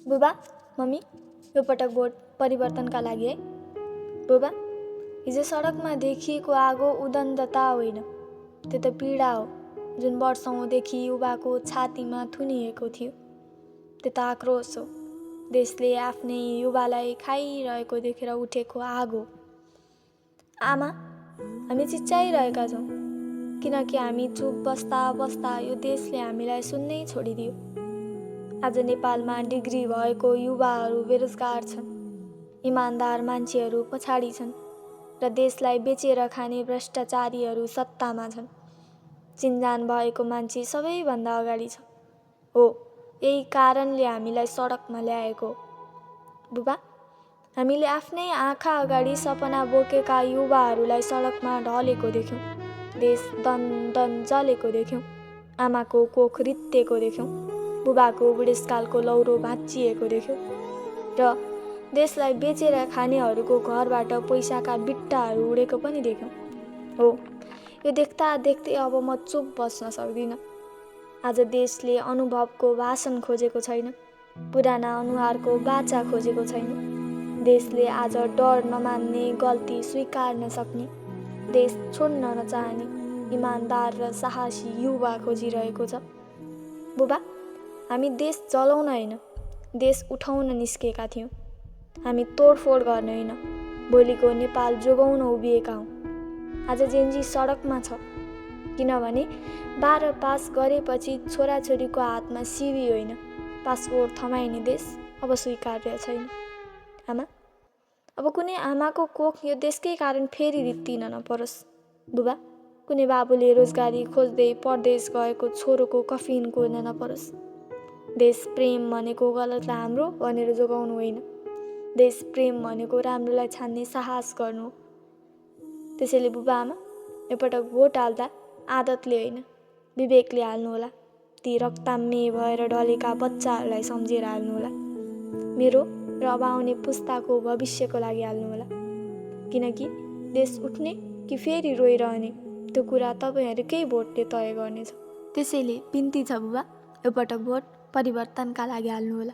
बुबा, मम्मी, यो पटक भोट परिवर्तनका लागि है। बुबा, हिजो सडकमा देखिएको आगो उदण्डता होइन, त्यो त पीडा हो जुन वर्षौँदेखि युवाको छातीमा थुनिएको थियो। त्यो त आक्रोश हो, देशले आफ्नै युवालाई खाइरहेको देखेर उठेको आगो। आमा, हामी चिच्याइरहेका छौँ किनकि हामी चुप बस्दा बस्दा यो देशले हामीलाई सुन्नै छोडिदियो। आज नेपालमा डिग्री भएको युवाहरू बेरोजगार छन्, इमान्दार मान्छेहरू पछाडि छन् र देशलाई बेचेर खाने भ्रष्टाचारीहरू सत्तामा छन्। चिन्जान भएको मान्छे सबैभन्दा अगाडि छ। हो, यही कारणले हामीलाई सडकमा ल्याएको। बुबा, हामीले आफ्नै आँखा अगाडि सपना बोकेका युवाहरूलाई सडकमा ढलेको देख्यौँ, देश दन जलेको देख्यौँ, आमाको कोख रित्तेको देख्यौँ, बुबाको बुढेसकालको लौरो भाँचिएको देख्यौँ र देशलाई बेचेर खानेहरूको घरबाट पैसाका बिट्टाहरू उडेको पनि देख्यौँ। हो, यो देख्दा देख्दै अब म चुप बस्न सक्दिनँ। आज देशले अनुभवको भाषण खोजेको छैन, पुराना अनुहारको बाचा खोजेको छैन। देशले आज डर नमान्ने, गल्ती स्वीकार्न सक्ने, देश छोड्न नचाहने इमान्दार र साहसी युवा खोजिरहेको छ। बुबा, हामी देश जलाउन होइन, देश उठाउन निस्केका थियौँ। हामी तोडफोड गर्न होइन, भोलिको नेपाल जोगाउन उभिएका हौँ। आज जेन्जी सडकमा छ किनभने 12 पास गरेपछि छोराछोरीको हातमा सिबी होइन, पासपोर्ट थमाइने देश अब स्वीकार्य छैन। आमा, अब कुनै आमाको कोख यो देशकै कारण फेरि रित्तिन नपरोस्। बुबा, कुनै बाबुले रोजगारी खोज्दै परदेश गएको छोरोको कफिन कोर्न नपरोस्। देश प्रेम भनेको गलतलाई राम्रो भनेर जोगाउनु होइन, देश प्रेम भनेको राम्रोलाई छान्ने साहस गर्नु हो। त्यसैले बुबा आमा, एकपटक भोट हाल्दा आदतले होइन, विवेकले हाल्नुहोला। ती रक्ताम्य भएर ढलेका बच्चाहरूलाई सम्झेर हाल्नुहोला। मेरो र अब आउने पुस्ताको भविष्यको लागि हाल्नुहोला। किनकि देश उठ्ने कि फेरि रोइरहने त्यो कुरा तपाईँहरूकै भोटले तय गर्नेछ। त्यसैले बिन्ती छ बुबा, एकपटक भोट परिवर्तनका लागि हाल्नुहोला।